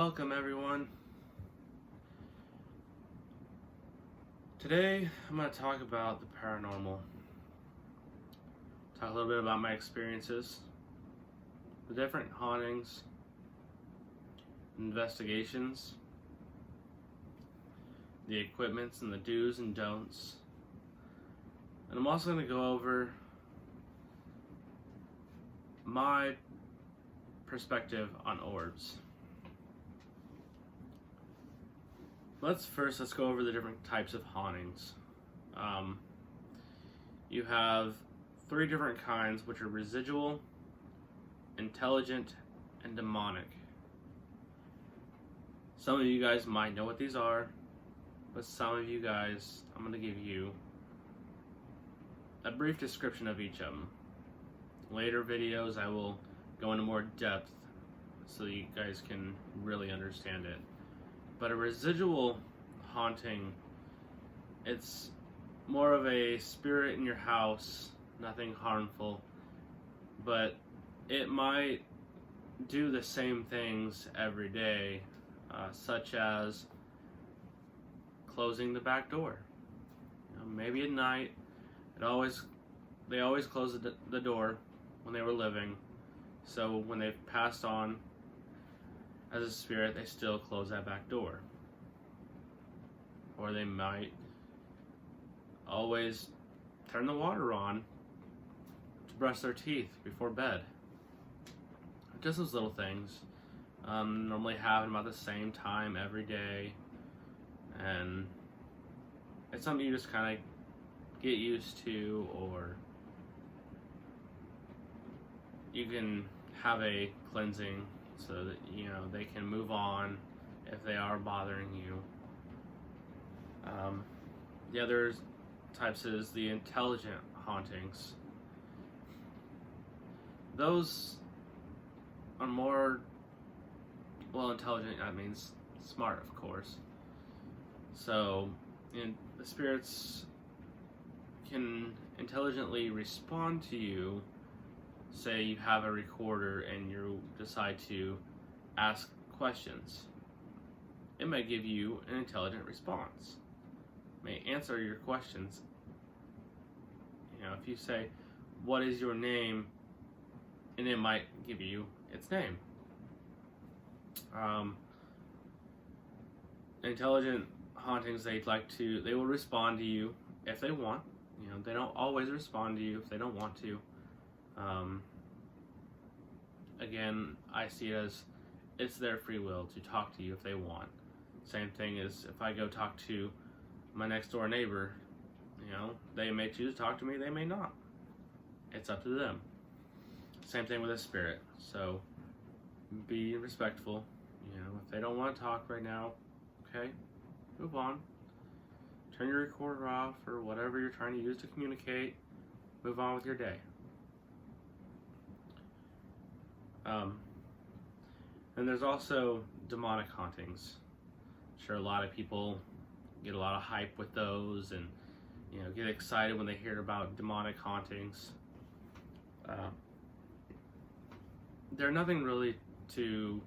Welcome everyone. Today I'm going to talk about the paranormal. Talk a little bit about my experiences, the different hauntings, investigations, the equipments and the do's and don'ts. And I'm also going to go over my perspective on orbs. Let's go over the different types of hauntings. You have three different kinds, which are residual, intelligent, and demonic. Some of you guys might know what these are, but some of you guys, I'm going to give you a brief description of each of them. Later videos I will go into more depth so you guys can really understand it. But a residual haunting, it's more of a spirit in your house, nothing harmful, but it might do the same things every day, such as closing the back door. Maybe at night, they always closed the door when they were living, so when they've passed on as a spirit, they still close that back door. Or they might always turn the water on to brush their teeth before bed. Just those little things. Normally happen about the same time every day, and it's something you just kind of get used to, or you can have a cleansing so that they can move on if they are bothering you. The other types is the intelligent hauntings. Those are more, intelligent, that means smart, of course. So the spirits can intelligently respond to you. Say you have a recorder and you decide to ask questions. It may give you an intelligent response. It may answer your questions. If you say, "What is your name?" and it might give you its name. Intelligent hauntings, they will respond to you if they want. They don't always respond to you if they don't want to. Again, I see it as it's their free will to talk to you if they want. Same thing as if I go talk to my next door neighbor, they may choose to talk to me, they may not. It's up to them. Same thing with a spirit. So be respectful. If they don't want to talk right now, okay, move on. Turn your recorder off or whatever you're trying to use to communicate. Move on with your day. And there's also demonic hauntings. I'm sure a lot of people get a lot of hype with those and get excited when they hear about demonic hauntings. They're nothing really to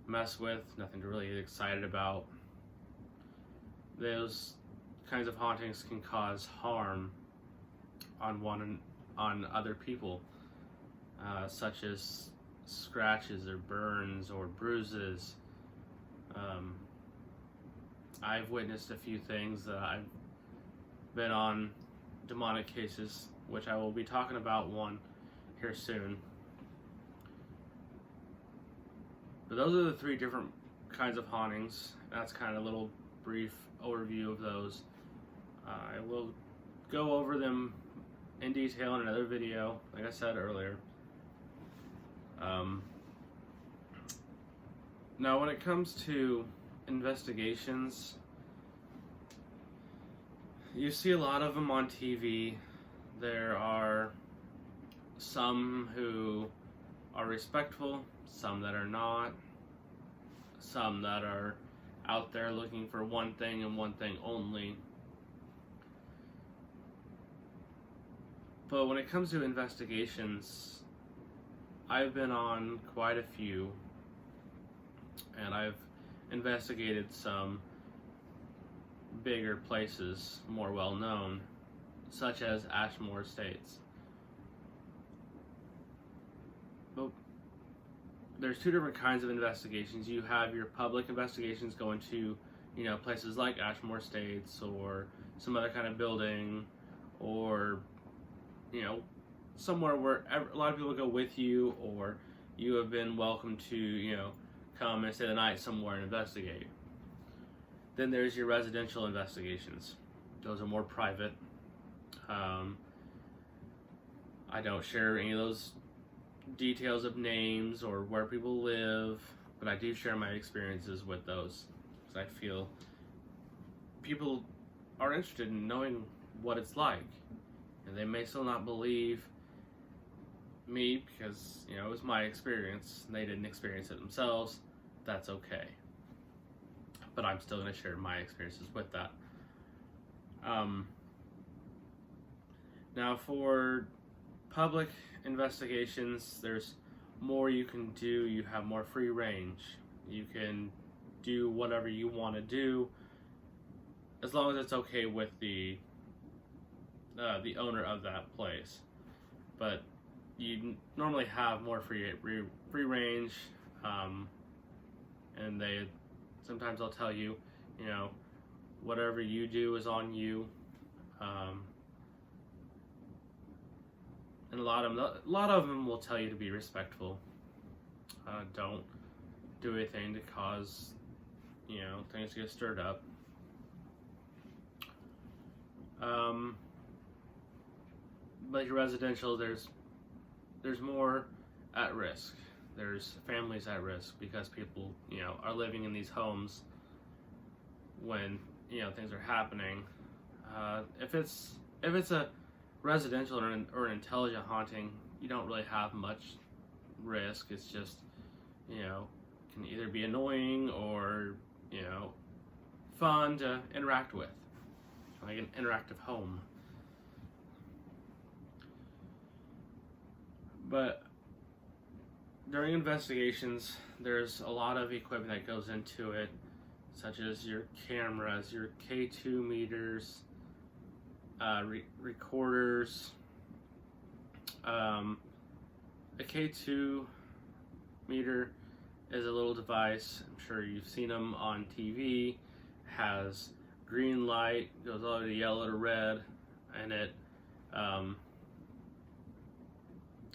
mess with, nothing to really get excited about. Those kinds of hauntings can cause harm on other people, such as scratches or burns or bruises. I've witnessed a few things. I've been on demonic cases, which I will be talking about one here soon. But those are the three different kinds of hauntings. That's kind of a little brief overview of those. I will go over them in detail in another video, like I said earlier. Now, when it comes to investigations, you see a lot of them on TV. There are some who are respectful, some that are not, some that are out there looking for one thing and one thing only. But when it comes to investigations, I've been on quite a few, and I've investigated some bigger places, more well known, such as Ashmore Estates. But there's two different kinds of investigations. You have your public investigations going to, places like Ashmore Estates or some other kind of building, or, somewhere where a lot of people go with you, or you have been welcome to, come and stay the night somewhere and investigate. Then there's your residential investigations. Those are more private. I don't share any of those details of names or where people live, but I do share my experiences with those, because I feel people are interested in knowing what it's like, and they may still not believe me because it was my experience and they didn't experience it themselves. That's okay, but I'm still going to share my experiences with that. Now, for public investigations, there's more you can do. You have more free range. You can do whatever you want to do, as long as it's okay with the owner of that place. But you normally have more free range, and sometimes they'll tell you, whatever you do is on you. And a lot of them will tell you to be respectful. Don't do anything to cause, things to get stirred up. But your residential, there's more at risk. There's families at risk because people, are living in these homes when, things are happening. If it's a residential or an intelligent haunting, you don't really have much risk. It's just, can either be annoying or, fun to interact with, like an interactive home. But during investigations, there's a lot of equipment that goes into it, such as your cameras, your K2 meters, recorders. A K2 meter is a little device, I'm sure you've seen them on TV, has green light, goes all the way to yellow to red, and it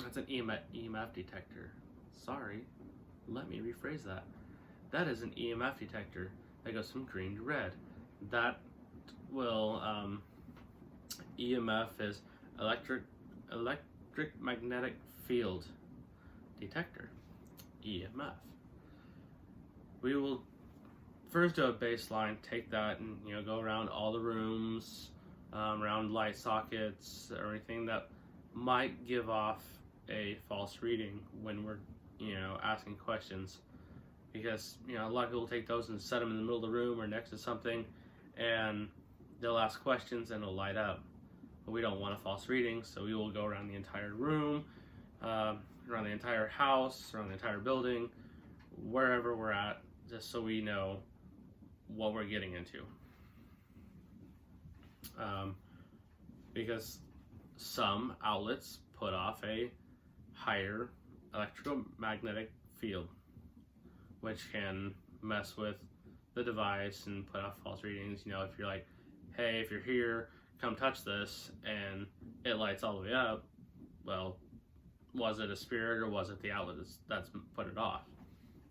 that's an EMF detector. Sorry, let me rephrase that. That is an EMF detector that goes from green to red. That will EMF is electromagnetic field detector, EMF. We will first do a baseline, take that and go around all the rooms, around light sockets, or anything that might give off a false reading when we're asking questions, because a lot of people take those and set them in the middle of the room or next to something, and they'll ask questions and it'll light up. But we don't want a false reading, so we will go around the entire room, around the entire house, around the entire building, wherever we're at, just so we know what we're getting into. Because some outlets put off a higher electromagnetic field, which can mess with the device and put off false readings. If you're like, hey, if you're here, come touch this, and it lights all the way up, well, was it a spirit or was it the outlet that's put it off?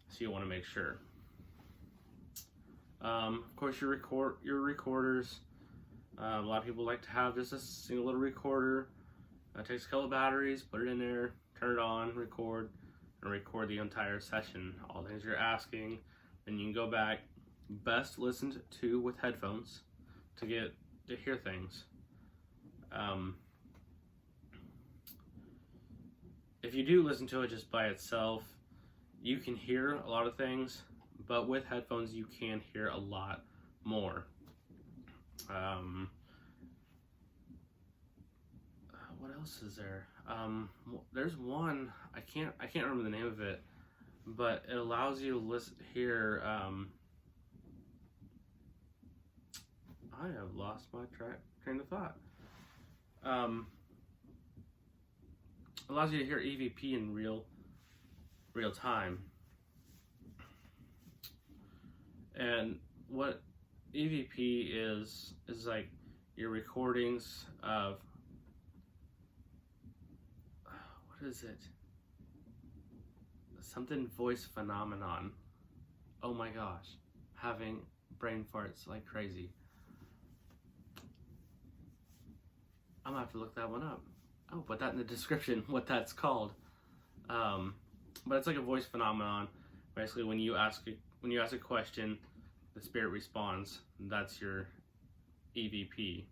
So you want to make sure. Of course, your recorders. A lot of people like to have just a single little recorder. It takes a couple of batteries, put it in there, turn it on, record, and record the entire session. All the things you're asking. Then you can go back. Best listened to with headphones to hear things. If you do listen to it just by itself, you can hear a lot of things, but with headphones you can hear a lot more. What else is there? There's one, I can't remember the name of it, but it allows you to hear I have lost my train of thought. Allows you to hear EVP in real time. And what EVP is like your recordings of, what is it? Something voice phenomenon. Oh my gosh, having brain farts like crazy. I'm gonna have to look that one up. I'll put that in the description, what that's called. But it's like a voice phenomenon. Basically, when you ask a question, the spirit responds. That's your EVP.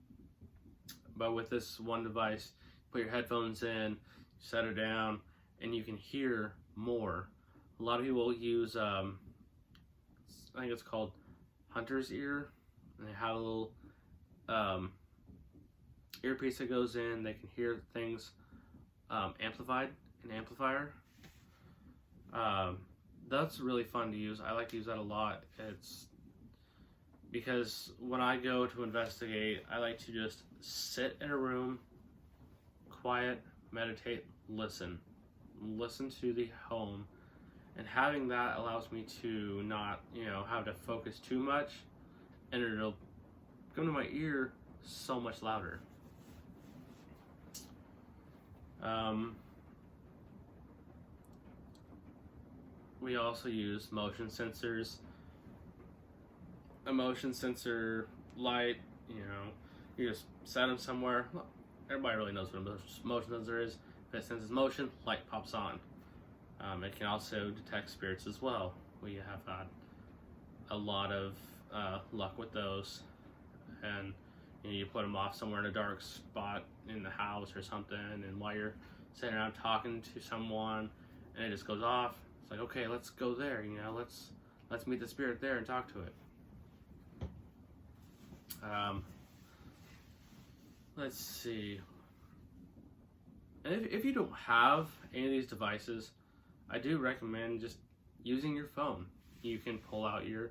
But with this one device, put your headphones in, set it down, and you can hear more. A lot of people use, I think it's called hunter's ear, and they have a little earpiece that goes in. They can hear things amplified, an amplifier. That's really fun to use. I like to use that a lot. It's because when I go to investigate, I like to just sit in a room, quiet, meditate, listen to the home, and having that allows me to not, have to focus too much, and it'll come to my ear so much louder. We also use motion sensors. A motion sensor light, you just set them somewhere. Well, everybody really knows what a motion sensor is. If it senses motion, light pops on. It can also detect spirits as well. We have had a lot of luck with those. And you put them off somewhere in a dark spot in the house or something, and while you're sitting around talking to someone, and it just goes off. It's like, okay, let's go there. Let's meet the spirit there and talk to it. Let's see. If you don't have any of these devices, I do recommend just using your phone. You can pull out your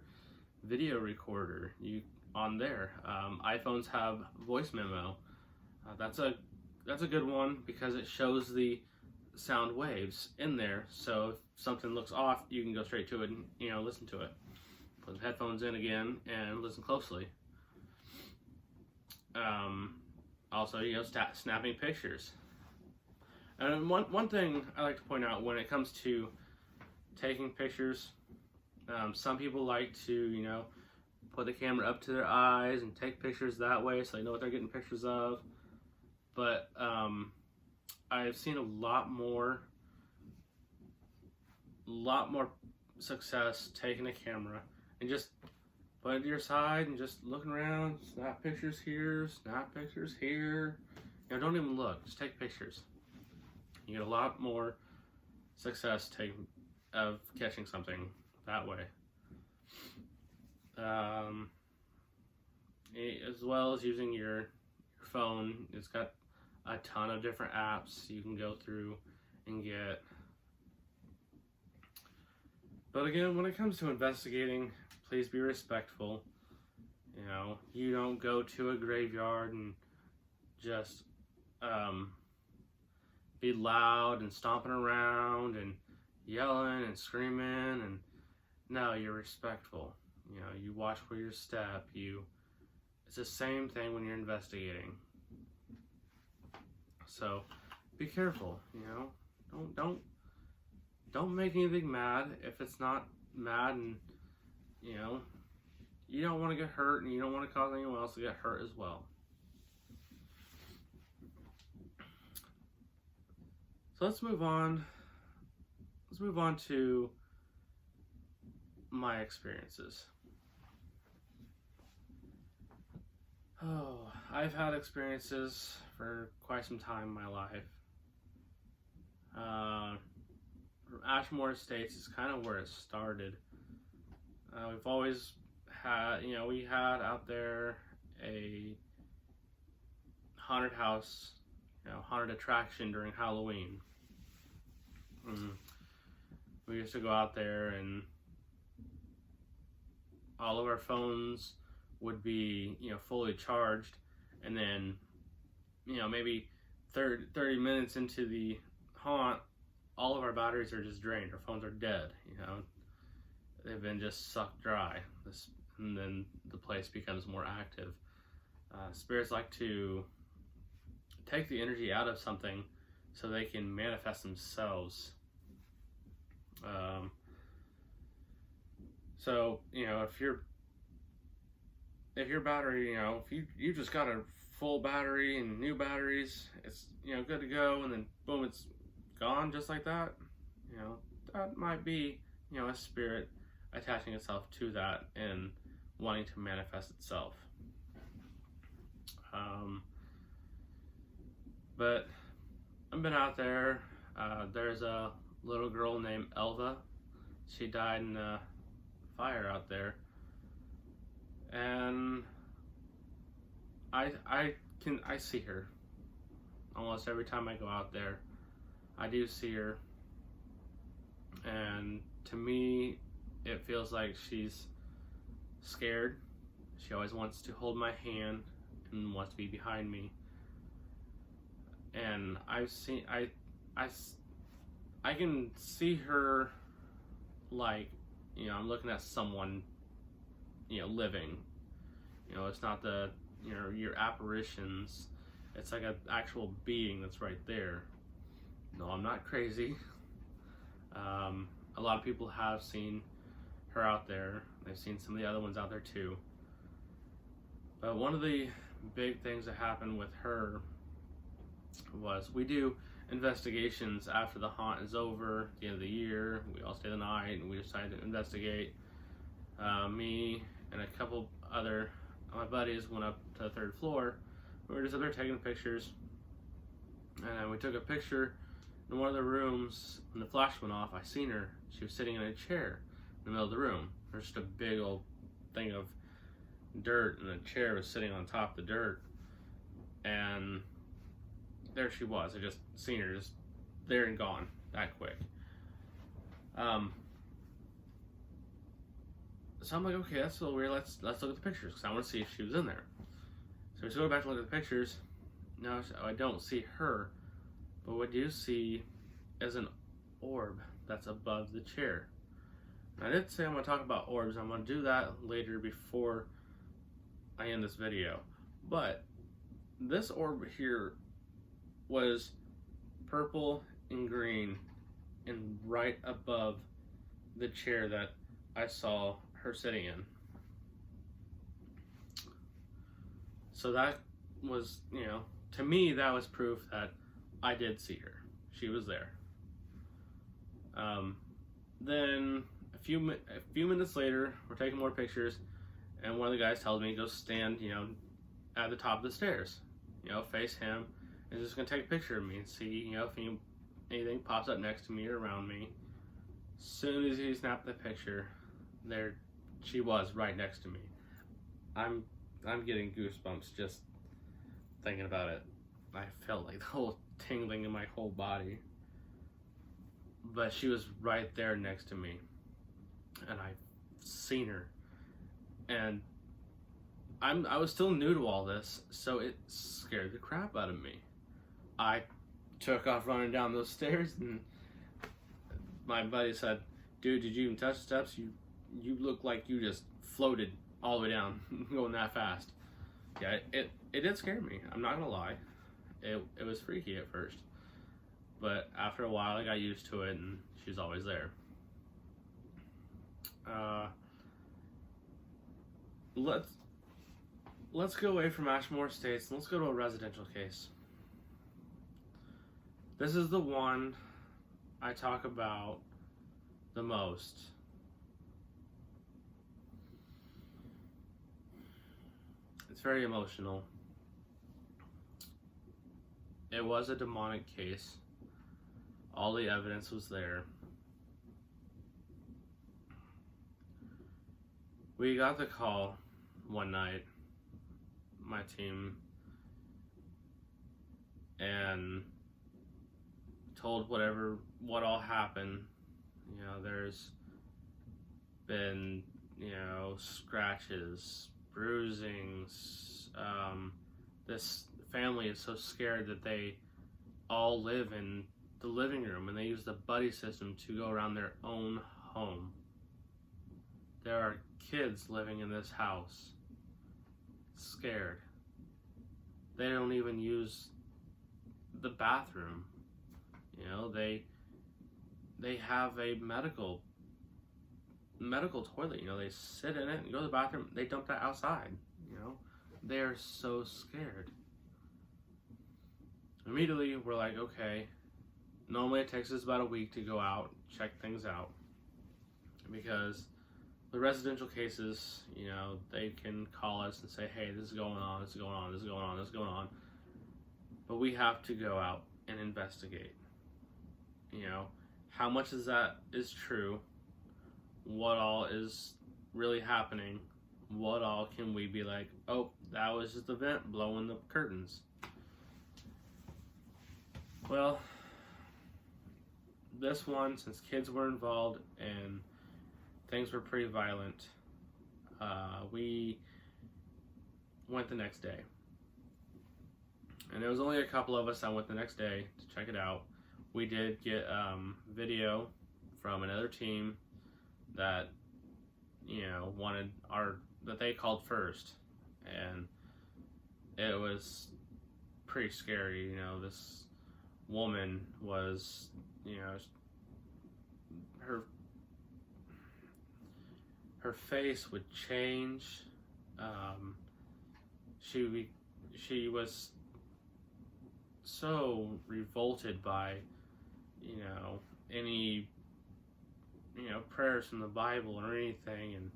video recorder on there. iPhones have voice memo. That's a good one because it shows the sound waves in there. So if something looks off, you can go straight to it and listen to it. Put the headphones in again and listen closely. Also, snapping pictures. And one thing I like to point out when it comes to taking pictures, some people like to, put the camera up to their eyes and take pictures that way so they know what they're getting pictures of. But I've seen a lot more success taking a camera and just put it to your side and just looking around, snap pictures here, snap pictures here. Don't even look, just take pictures. You get a lot more success of catching something that way. As well as using your phone. It's got a ton of different apps you can go through and get. But again, when it comes to investigating, please be respectful. You don't go to a graveyard and just be loud and stomping around and yelling and screaming. And no, you're respectful. You watch where you step. It's the same thing when you're investigating. So be careful. Don't make anything mad if it's not mad, and you don't want to get hurt, and you don't want to cause anyone else to get hurt as well. So let's move on. Let's move on to my experiences. Oh, I've had experiences for quite some time in my life. Ashmore Estates is kind of where it started. We've always had, we had out there a haunted house, haunted attraction during Halloween. We used to go out there, and all of our phones would be, fully charged, and then, maybe 30 minutes into the haunt, all of our batteries are just drained. Our phones are dead, They've been just sucked dry. And then the place becomes more active. Spirits like to take the energy out of something so they can manifest themselves. So, if your battery, if you just got a full battery and new batteries, it's, good to go, and then boom, it's gone just like that, that might be, a spirit attaching itself to that and wanting to manifest itself. But I've been out there. There's a little girl named Elda. She died in a fire out there, and I see her almost every time I go out there. I do see her, and to me, it feels like she's scared. She always wants to hold my hand and wants to be behind me. And I can see her like, I'm looking at someone, living. It's not your apparitions. It's like an actual being that's right there. No, I'm not crazy. A lot of people have seen her out there. They've seen some of the other ones out there too. But one of the big things that happened with her was, we do investigations after the haunt is over at the end of the year. We all stay the night and we decide to investigate. Me and a couple other my buddies went up to the 3rd floor. We were just up there taking pictures, and we took a picture in one of the rooms. When the flash went off, I seen her. She was sitting in a chair in the middle of the room. There's just a big old thing of dirt, and the chair was sitting on top of the dirt, and there she was. I just seen her just there and gone that quick. So I'm like, okay, that's a little weird. Let's look at the pictures, because I want to see if she was in there. So we just go back to look at the pictures. No, I don't see her, but what I do see is an orb that's above the chair. And I did say I'm going to talk about orbs. I'm going to do that later before I end this video. But this orb here was purple and green and right above the chair that I saw her sitting in. So that was, to me, that was proof that I did see her. She was there. Then a few minutes later, we're taking more pictures, and one of the guys tells me, go stand, at the top of the stairs, face him, and just gonna take a picture of me and see, if anything pops up next to me or around me. As soon as he snapped the picture, there she was right next to me. I'm getting goosebumps just thinking about it. I felt like the whole tingling in my whole body. But she was right there next to me, and I've seen her, and I was still new to all this, so it scared the crap out of me. I took off running down those stairs, and my buddy said, "Dude, did you even touch the steps? You look like you just floated all the way down, going that fast." Yeah, it did scare me. I'm not gonna lie. It was freaky at first, but after a while, I got used to it, and she's always there. Let's go away from Ashmore Estates, and let's go to a residential case. This is the one I talk about the most. It's very emotional. It was a demonic case. All the evidence was there. We got the call one night, my team, and told what all happened. There's been, scratches, bruisings. This family is so scared that they all live in the living room, and they use the buddy system to go around their own home. There are kids living in this house, scared. They don't even use the bathroom. You know, they have a medical toilet. You know, they sit in it and go to the bathroom. They dump that outside. You know, they are so scared. Immediately, we're like, okay. Normally, it takes us about a week to go out, check things out, because the residential cases, you know, they can call us and say, hey, this is going on, this is going on, this is going on, this is going on. But we have to go out and investigate. You know, how much of that is true? What all is really happening? What all can we be like, oh, that was just the vent blowing the curtains? Well, this one, since kids were involved and things were pretty violent, we went the next day. And there was only a couple of us that went the next day to check it out. We did get video from another team that, you know, that they called first. And it was pretty scary. You know, this woman was, you know, her face would change. She was so revolted by, you know, any, you know, prayers from the Bible or anything, and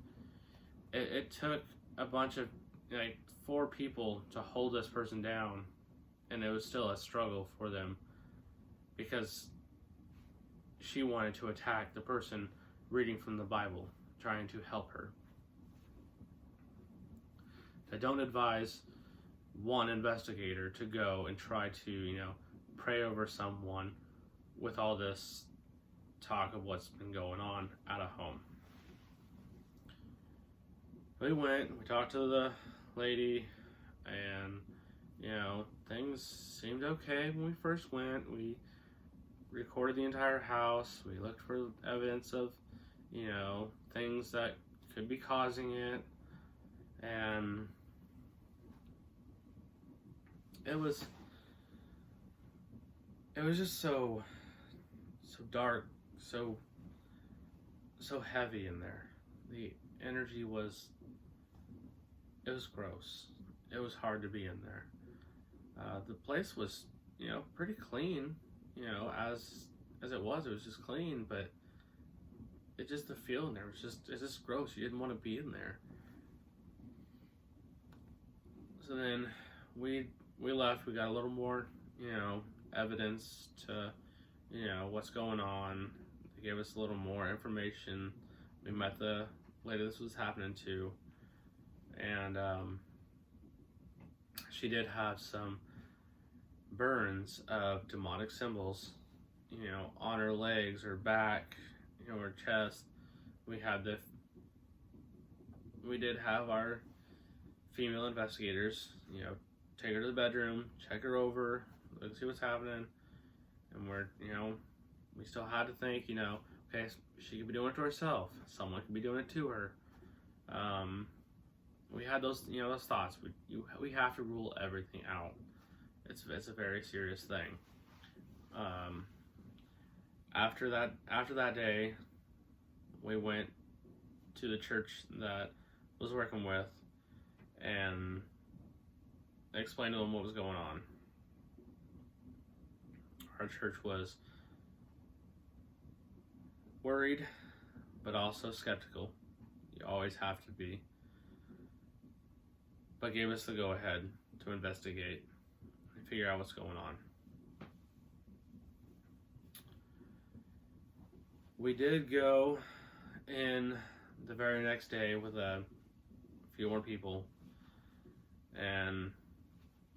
it took a bunch of, like, 4 people to hold this person down, and it was still a struggle for them because she wanted to attack the person reading from the Bible, trying to help her. I don't advise one investigator to go and try to, you know, pray over someone with all this talk of what's been going on at a home. We went, we talked to the lady, and, you know, things seemed okay when we first went. We recorded the entire house. We looked for evidence of, you know, things that could be causing it, and it was just so dark, so heavy in there. The energy was gross. It was hard to be in there. The place was, you know, pretty clean, you know, as it was just clean, but it just, the feeling there was it's just gross. You didn't want to be in there. So then we left. We got a little more, you know, evidence to, you know, what's going on. They gave us a little more information. We met the lady this was happening to, and she did have some burns of demonic symbols, you know, on her legs, her back, you know, her chest. We did have our female investigators, you know, take her to the bedroom, check her over, look, see what's happening, and we still had to think, you know, okay, she could be doing it to herself, someone could be doing it to her. We had those, you know, those thoughts. We have to rule everything out. It's a very serious thing. After that day, we went to the church that I was working with and explained to them what was going on. Our church was worried, but also skeptical. You always have to be. But gave us the go-ahead to investigate and figure out what's going on. We did go in the very next day with a few more people, and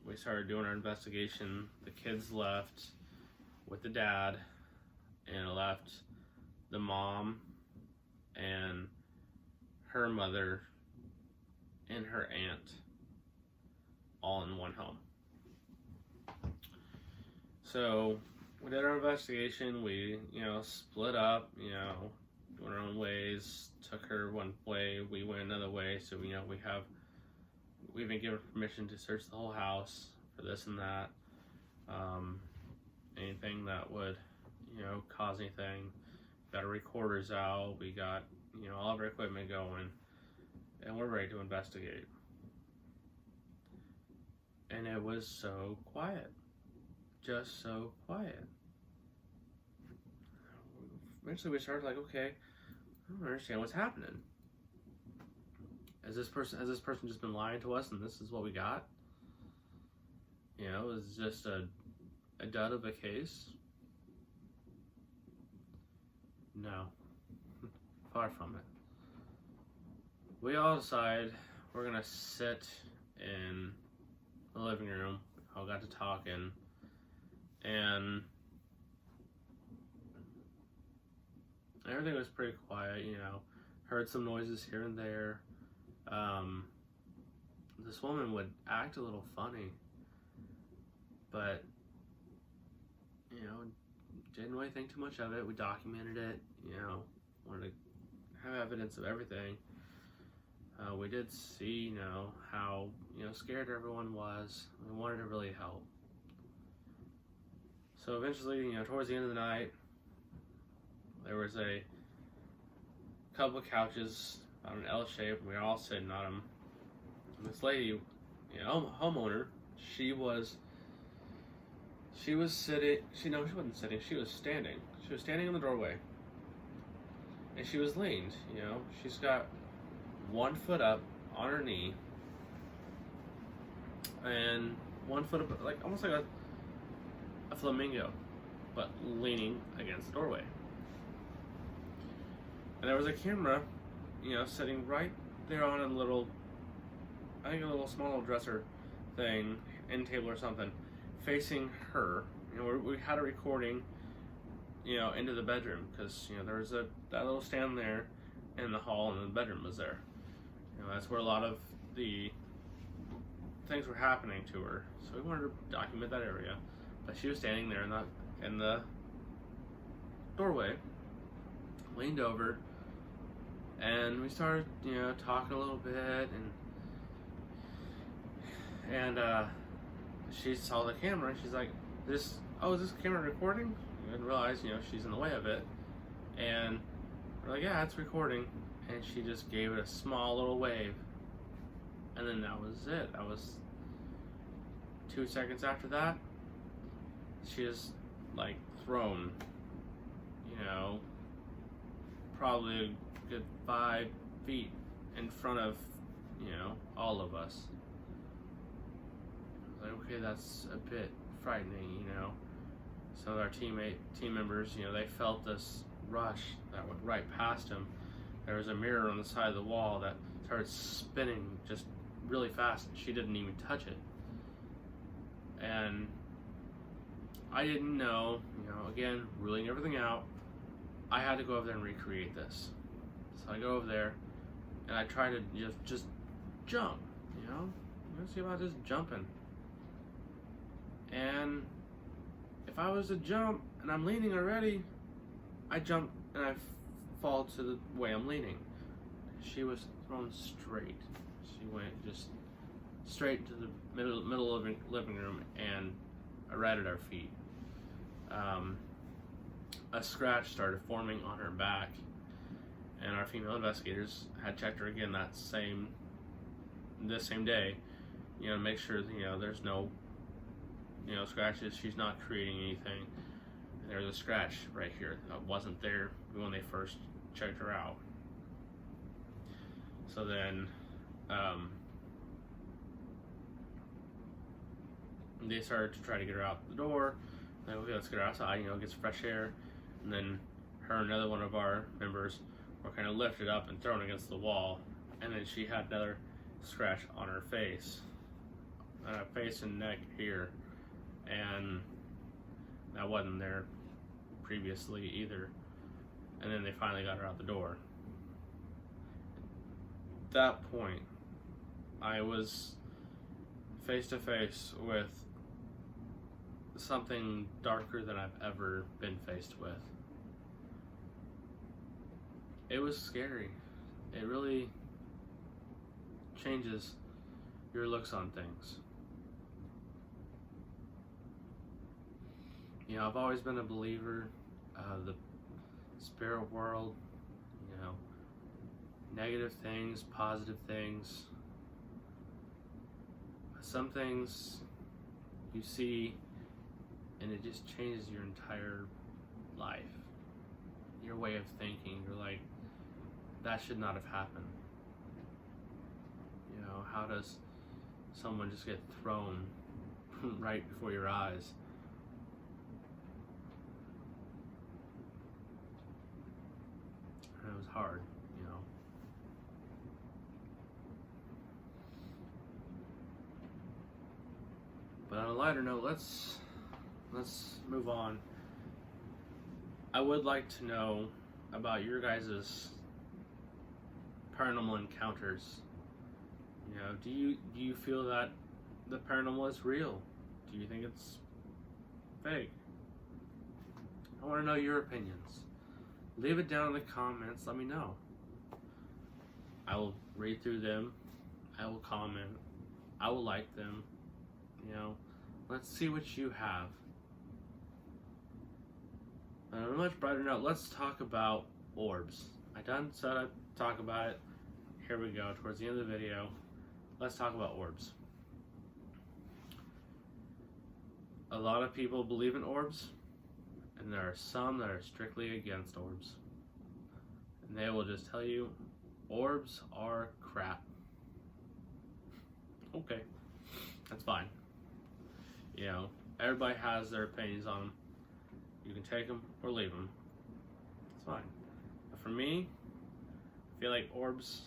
we started doing our investigation. The kids left with the dad, and it left the mom and her mother and her aunt all in one home. So we did our investigation. We, split up, went our own ways. Took her one way, we went another way. So, we've been given permission to search the whole house for this and that. Anything that would, cause anything. Got our recorders out. We got, all of our equipment going. And we're ready to investigate. And it was so quiet. Just so quiet. Eventually we started like, okay, I don't understand what's happening. Has this person just been lying to us and this is what we got? Is just a dud of a case? No. Far from it. We all decide we're gonna sit in the living room. All got to talking, and everything was pretty quiet. Heard some noises here and there. This woman would act a little funny, but didn't really think too much of it. We documented it. Wanted to have evidence of everything. We did see, how, scared everyone was. We wanted to really help. So eventually, towards the end of the night, there was a couple of couches on an L shape, and we were all sitting on them. And this lady, homeowner, she was sitting, she wasn't sitting, she was standing. She was standing in the doorway. And she was leaned, she's got one foot up on her knee, and one foot up, like almost like a flamingo, but leaning against the doorway. And there was a camera, sitting right there on a little small little dresser thing, end table or something, facing her. We had a recording, into the bedroom, because there was that little stand there in the hall, and the bedroom was there. That's where a lot of the things were happening to her. So we wanted to document that area. But she was standing there in the doorway, leaned over, and we started, talking a little bit, and she saw the camera, and she's like, is this camera recording? We didn't realize, she's in the way of it. And we're like, yeah, it's recording. And she just gave it a small little wave. And then that was it. That was 2 seconds after that. She just, thrown, probably a good 5 feet in front of, all of us. Like, okay, that's a bit frightening, Some of our team members, they felt this rush that went right past him. There was a mirror on the side of the wall that started spinning just really fast. She didn't even touch it. And I didn't know, again, ruling everything out, I had to go over there and recreate this. So I go over there, and I try to just jump, Let's see about just jumping. And if I was to jump, and I'm leaning already, I jump, and I fall to the way I'm leaning. She was thrown straight. She went just straight to the middle of the living room and right at our feet. A scratch started forming on her back, and our female investigators had checked her again this same day, to make sure there's no scratches. She's not creating anything. There's a scratch right here that wasn't there when they first checked her out. So then they started to try to get her out the door. Like, okay, let's get her outside, get some fresh air. And then her and another one of our members were kind of lifted up and thrown against the wall. And then she had another scratch on her face and neck here. And that wasn't there previously either. And then they finally got her out the door. At that point, I was face to face with something darker than I've ever been faced with. It was scary. It really changes your looks on things. You know, I've always been a believer of the spirit world, you know, negative things, positive things. Some things you see and it just changes your entire life, your way of thinking. You're like, that should not have happened. You know, how does someone just get thrown right before your eyes? And it was hard, you know. But on a lighter note, let's move on. I would like to know about your guys' paranormal encounters. You know, do you feel that the paranormal is real? Do you think it's fake? I want to know your opinions. Leave it down in the comments. Let me know. I will read through them. I will comment. I will like them. You know, let's see what you have. On a much brighter note, let's talk about orbs. I done said I'd talk about it. Here we go, towards the end of the video. Let's talk about orbs. A lot of people believe in orbs, and there are some that are strictly against orbs. And they will just tell you, orbs are crap. Okay, that's fine. You know, everybody has their opinions on them. You can take them or leave them. It's fine. But for me, I feel like orbs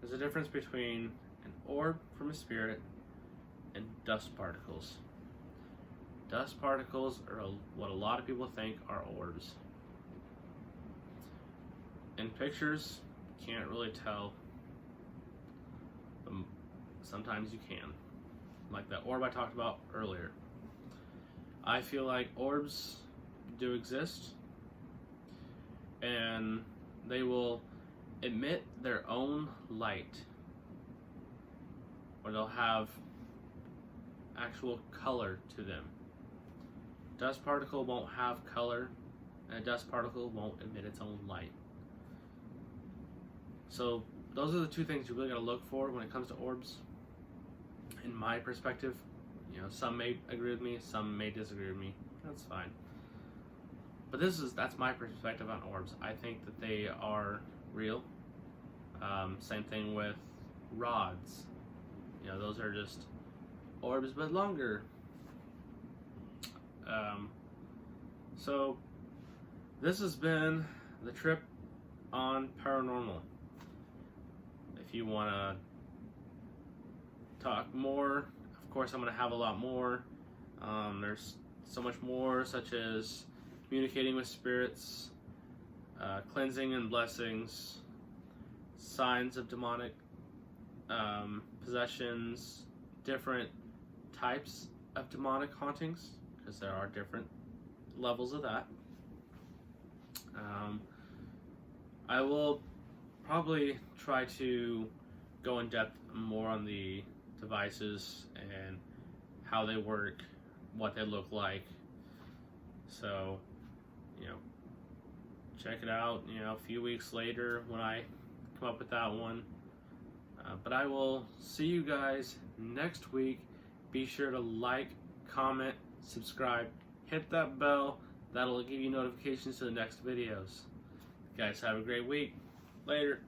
there's a difference between an orb from a spirit and dust particles. Dust particles are what a lot of people think are orbs. In pictures, you can't really tell. But sometimes you can. Like that orb I talked about earlier. I feel like orbs do exist, and they will emit their own light, or they'll have actual color to them. Dust particle won't have color, and a dust particle won't emit its own light. So those are the two things you really got to look for when it comes to orbs. In my perspective, you know, some may agree with me, some may disagree with me. That's fine. But that's my perspective on orbs. I think that they are real. Same thing with rods. You know, those are just orbs but longer. So this has been the trip on paranormal. If you want to talk more, of course I'm going to have a lot more. There's so much more, such as communicating with spirits, cleansing and blessings, signs of demonic possessions, different types of demonic hauntings, because there are different levels of that. I will probably try to go in depth more on the devices and how they work, what they look like. So, you know, check it out, you know, a few weeks later when I come up with that one. But I will see you guys next week. Be sure to like, comment, subscribe, hit that bell. That'll give you notifications to the next videos. Guys, have a great week. Later.